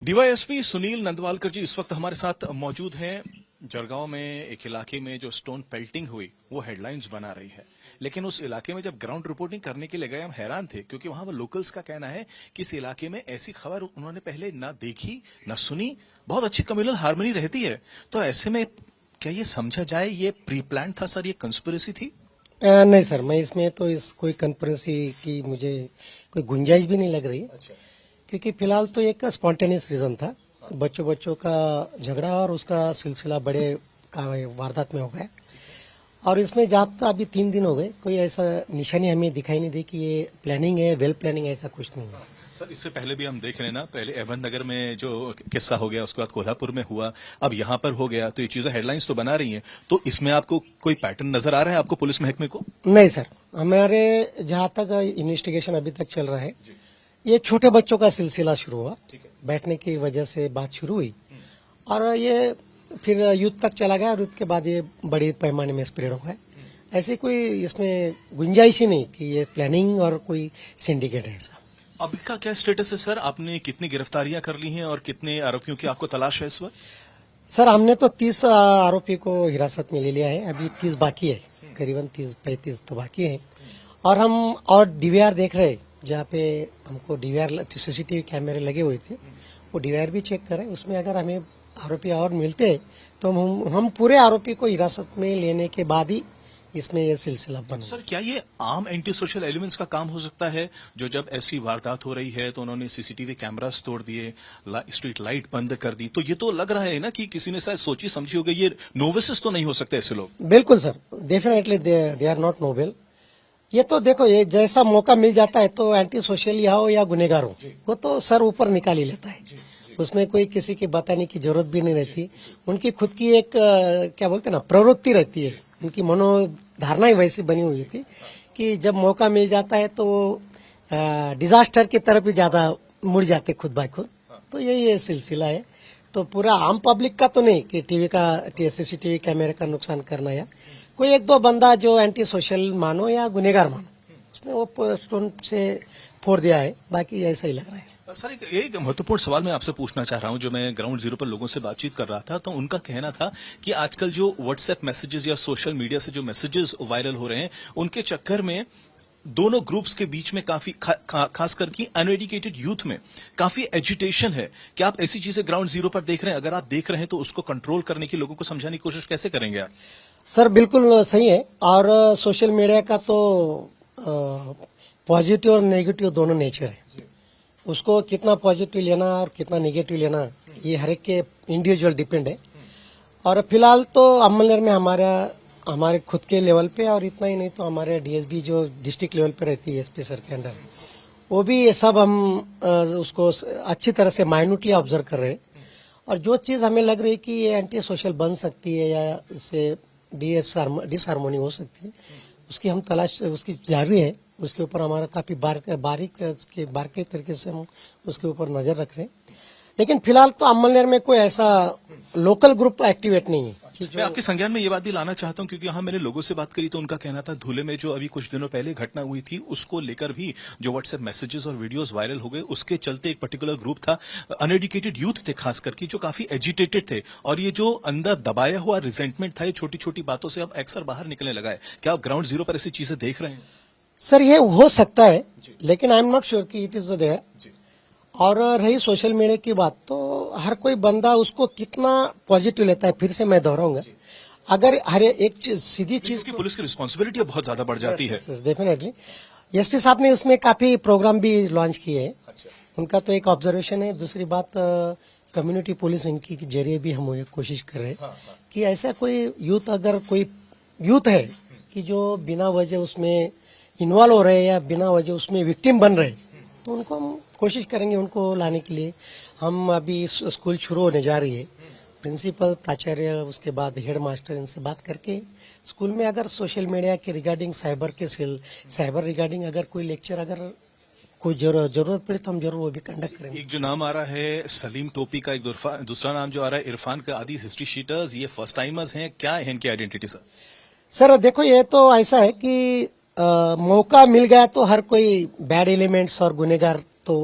DYSP Sunil नंदवालकर जी इस वक्त हमारे साथ मौजूद हैं। जरगांव में एक इलाके में जो स्टोन पेल्टिंग हुई वो हेडलाइंस बना रही है, लेकिन उस इलाके में जब ग्राउंड रिपोर्टिंग करने के लिए गए हम हैरान थे, क्योंकि वहां पर लोकल्स का कहना है कि इस इलाके में ऐसी खबर उन्होंने पहले ना देखी ना सुनी। बहुत अच्छी कम्युनल हार्मनी रहती है, तो ऐसे में क्या ये समझा जाए ये प्री प्लान था सर, ये कंस्पिरेसी थी? नहीं सर, मैं इसमें तो इस कोई कंस्पिरेसी की मुझे कोई गुंजाइश भी नहीं लग रही। अच्छा। क्योंकि फिलहाल तो एक स्पॉन्टेनियस रीजन था, बच्चों का झगड़ा और उसका सिलसिला बड़े वारदात में हो गया। और इसमें जाता अभी 3 दिन हो गए, कोई ऐसा निशानी हमें दिखाई नहीं दी कि ये प्लानिंग है, वेल प्लानिंग, ऐसा कुछ नहीं है। सर इससे पहले भी हम देख रहे हैं ना, पहले अहमदनगर में जो किस्सा हो गया, उसके बाद कोल्हापुर में हुआ, अब यहाँ पर हो गया, तो ये चीजें हेडलाइंस तो बना रही हैं। तो इसमें आपको कोई पैटर्न नजर आ रहा है आपको पुलिस महकमे को? नहीं सर, हमारे जहाँ तक इन्वेस्टिगेशन अभी तक चल रहा है, ये छोटे बच्चों का सिलसिला शुरू हुआ, बैठने की वजह से बात शुरू हुई और ये फिर यूथ तक चला गया और यूथ के बाद ये बड़े पैमाने में स्प्रेड हो गया। ऐसी कोई इसमें गुंजाइश ही नहीं कि ये प्लानिंग और कोई सिंडिकेट है ऐसा। अभी का क्या स्टेटस है सर? आपने कितनी गिरफ्तारियां कर ली हैं और कितने आरोपियों की आपको तलाश है इस वक्त? सर हमने तो 30 आरोपी को हिरासत में ले लिया है, अभी 30 बाकी है, करीबन 30-35 तो बाकी है। और हम और डीवीआर देख रहे हैं, जहाँ पे हमको डीवीआर सीसीटीवी कैमरे लगे हुए थे, वो डीवीआर भी चेक करें। उसमें अगर हमें आरोपी और मिलते हैं तो हम पूरे आरोपी को हिरासत में लेने के बाद ही इसमें यह सिलसिला बना। सर क्या ये आम एंटी सोशल एलिमेंट्स का काम हो सकता है, जो जब ऐसी वारदात हो रही है तो उन्होंने सीसीटीवी कैमरास तोड़ दिए, स्ट्रीट लाइट बंद कर दी, तो ये तो लग रहा है ना कि किसी ने शायद सोची समझी हो गई, ये नोविसेस तो नहीं हो सकते ऐसे लोग? बिल्कुल sir, definitely they are not noble. ये तो देखो, ये जैसा मौका मिल जाता है तो एंटी सोशल या हो या गुनेगार हो, वो तो सर ऊपर निकाल ही लेता है। उसमें कोई किसी की बताने की जरूरत भी नहीं रहती। उनकी खुद की एक क्या बोलते हैं ना, प्रवृत्ति रहती है, उनकी मनोधारणा ही वैसी बनी हुई थी कि जब मौका मिल जाता है तो डिजास्टर की तरफ ही ज्यादा मुड़ जाते खुद बाय खुद। तो यही सिलसिला है। तो पूरा आम पब्लिक का तो नहीं कि टीवी का सीसीटीवी कैमरे का नुकसान करना, या कोई 1-2 बंदा जो एंटी सोशल मानो या गुनेगार मानो, उसने वो स्टोन से फोड़ दिया है, बाकी ऐसा ही लग रहा है। सर एक महत्वपूर्ण सवाल मैं आपसे पूछना चाह रहा हूं। जो मैं ग्राउंड जीरो पर लोगों से बातचीत कर रहा था तो उनका कहना था कि आजकल जो व्हाट्सएप मैसेजेस या सोशल मीडिया से जो मैसेजेस वायरल हो रहे हैं, उनके चक्कर में दोनों ग्रुप्स के बीच में काफी खास करके अनएजुकेटेड यूथ में काफी एजिटेशन है। क्या आप ऐसी चीजें ग्राउंड जीरो पर देख रहे हैं? अगर आप देख रहे हैं तो उसको कंट्रोल करने की, लोगों को समझाने की कोशिश कैसे करेंगे आप? सर बिल्कुल सही है। और सोशल मीडिया का तो पॉजिटिव और नेगेटिव दोनों नेचर है। उसको कितना पॉजिटिव लेना और कितना नेगेटिव लेना, ये हर एक के इंडिविजुअल डिपेंड है। और फिलहाल तो अमलनगर में हमारे खुद के लेवल पे, और इतना ही नहीं तो हमारे डीएसबी जो डिस्ट्रिक्ट लेवल पे रहती है एसपी सर के अंडर, वो भी ये सब हम उसको अच्छी तरह से माइन्यूटली ऑब्जर्व कर रहे हैं। और जो चीज हमें लग रही है कि ये एंटी सोशल बन सकती है या इससे डिसहार्मोनी हो सकती है, उसकी हम तलाश उसकी जारी है। उसके ऊपर हमारा काफी बारीक तरीके से हम उसके ऊपर नजर रख रहे हैं। लेकिन फिलहाल तो अमलनगर में कोई ऐसा लोकल ग्रुप एक्टिवेट नहीं है। मैं आपके संज्ञान में ये बात भी लाना चाहता हूं, क्योंकि यहाँ मैंने लोगों से बात करी तो उनका कहना था धुले में जो अभी कुछ दिनों पहले घटना हुई थी, उसको लेकर भी जो व्हाट्सएप मैसेजेस और वीडियोस वायरल हो गए, उसके चलते एक पर्टिकुलर ग्रुप था, अनएजुकेटेड यूथ थे खास करके, जो काफी एजिटेटेड थे, और ये जो अंदर दबाया हुआ रिजेंटमेंट था, ये छोटी छोटी बातों से अब अक्सर बाहर निकलने लगा है। क्या आप ग्राउंड जीरो पर ऐसी चीजें देख रहे हैं? सर ये हो सकता है, लेकिन आई एम नॉट श्योर कि इट इज देयर। और रही सोशल मीडिया की बात, तो हर कोई बंदा उसको कितना पॉजिटिव लेता है। फिर से मैं दोहराऊंगा, अगर हर एक चीज सीधी चीज की पुलिस की रिस्पॉन्सिबिलिटी बहुत ज्यादा बढ़ जाती है। डेफिनेटली एसपी साहब ने उसमें काफी प्रोग्राम भी लॉन्च किए हैं। उनका तो एक ऑब्जर्वेशन है। दूसरी बात, कम्युनिटी पुलिस इनकी के जरिए भी हम ये कोशिश कर रहे हैं कि ऐसा कोई यूथ, अगर कोई यूथ है कि जो बिना वजह उसमें इन्वॉल्व हो रहे हैं या बिना वजह उसमें विक्टिम बन रहे हैं, तो उनको हम कोशिश करेंगे उनको लाने के लिए। हम अभी स्कूल शुरू होने जा रही है, प्रिंसिपल, प्राचार्य, उसके बाद हेड मास्टर, इनसे बात करके स्कूल में अगर सोशल मीडिया के रिगार्डिंग साइबर रिगार्डिंग अगर कोई लेक्चर अगर कोई जरूरत पड़े तो हम जरूर वो भी कंडक्ट करेंगे। एक जो नाम आ रहा है सलीम टोपी का, एक दूसरा नाम जो आ रहा है इरफान का, आदि हिस्ट्री शीटर्स, ये फर्स्ट टाइमर्स हैं, क्या है इनकी आइडेंटिटी सर? सर देखो, ये तो ऐसा है कि मौका मिल गया तो हर कोई बैड एलिमेंट्स और गुनेगार तो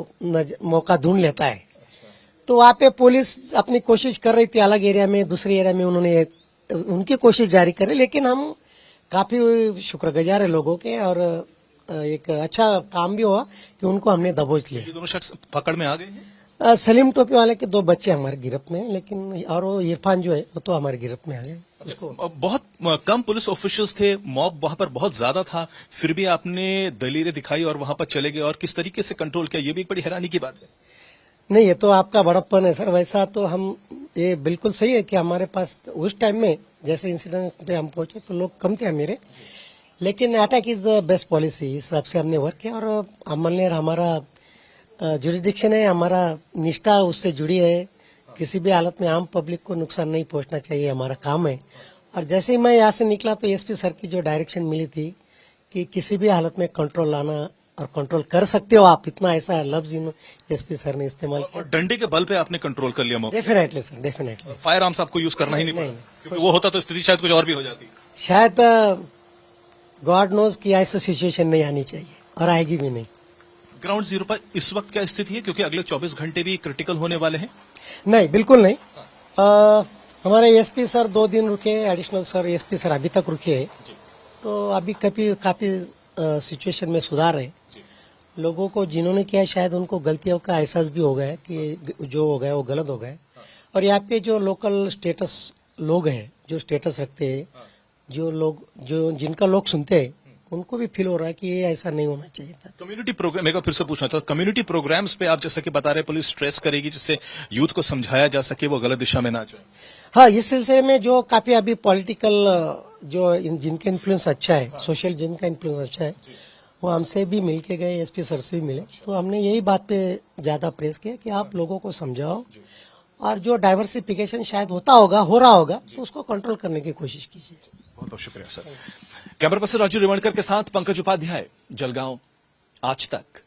मौका ढूंढ लेता है। तो वहाँ पे पुलिस अपनी कोशिश कर रही थी, अलग एरिया में दूसरे एरिया में उन्होंने उनकी कोशिश जारी करी, लेकिन हम काफी शुक्रगुजार है लोगों के, और एक अच्छा काम भी हुआ कि उनको हमने दबोच लिया। ये दोनों शख्स पकड़ में आ गए हैं। सलीम टोपी वाले के 2 बच्चे हमारे गिरफ्त में हैं, लेकिन और वो इरफान जो है वो तो हमारे गिरफ्त में आ गए। उसको बहुत कम पुलिस ऑफिशियल्स थे, मॉब वहां पर बहुत ज्यादा था, फिर भी आपने दलीलें दिखाई और वहां पर चले गए, और किस तरीके से कंट्रोल किया, ये भी एक बड़ी हैरानी की बात है। नहीं, ये तो आपका बड़प्पन है सर। वैसा तो हम, ये बिल्कुल सही है कि हमारे पास उस टाइम में जैसे इंसिडेंट पे हम पहुंचे तो लोग कम थे मेरे, लेकिन attack is the best policy, इस हिसाब से हमने वर्क किया। और अमलनेर हमारा जुरिडिक्शन है, हमारा निष्ठा उससे जुड़ी है, किसी भी हालत में आम पब्लिक को नुकसान नहीं पहुंचना चाहिए, हमारा काम है। और जैसे ही मैं यहाँ से निकला तो एसपी सर की जो डायरेक्शन मिली थी कि किसी भी हालत में कंट्रोल लाना, और कंट्रोल कर सकते हो आप, इतना ऐसा लफ्ज एसपी सर ने इस्तेमाल किया। और डंडे के बल पे आपने कंट्रोल कर लिया मौके। Definitely sir, definitely. Fire arms आपको यूज करना ही नहीं पड़ा, क्योंकि वो होता तो स्थिति शायद कुछ और भी हो जाती। शायद गॉड नोज कि ऐसा सिचुएशन नहीं आनी चाहिए, और आएगी भी नहीं। ग्राउंड जीरो पर इस वक्त क्या स्थिति है, क्योंकि अगले 24 घंटे भी क्रिटिकल होने वाले हैं? नहीं, बिल्कुल नहीं। हमारे एसपी सर 2 दिन रुके, एडिशनल सर एसपी सर अभी तक रुके हैं, तो अभी काफी सिचुएशन में सुधार है। लोगों को जिन्होंने किया शायद उनको गलतियों का एहसास भी हो गया है कि जो हो गया वो गलत हो गया। और यहाँ पे जो लोकल स्टेटस लोग हैं, जो स्टेटस रखते हैं, जो लोग जो जिनका लोग सुनते हैं, उनको भी फील हो रहा है कि ये ऐसा नहीं होना चाहिए था। कम्युनिटी प्रोग्राम, मेरे को फिर से पूछना था, कम्युनिटी प्रोग्राम्स पे आप जैसा कि बता रहे पुलिस स्ट्रेस करेगी जिससे यूथ को समझाया जा सके वो गलत दिशा में ना जाए। हाँ, इस सिलसिले में जो काफी अभी पॉलिटिकल जो जिनका इन्फ्लुएंस अच्छा है, सोशल जिनका इन्फ्लुएंस अच्छा है, वो हमसे भी मिल के गए, एसपी सर से भी मिले, तो हमने यही बात पे ज्यादा प्रेस किया कि आप लोगों को समझाओ, और जो डाइवर्सिफिकेशन शायद हो रहा होगा तो उसको कंट्रोल करने की कोशिश कीजिए। बहुत बहुत शुक्रिया सर। कैमरा पर्सन राजू रिवणकर के साथ पंकज उपाध्याय, जलगांव, आज तक।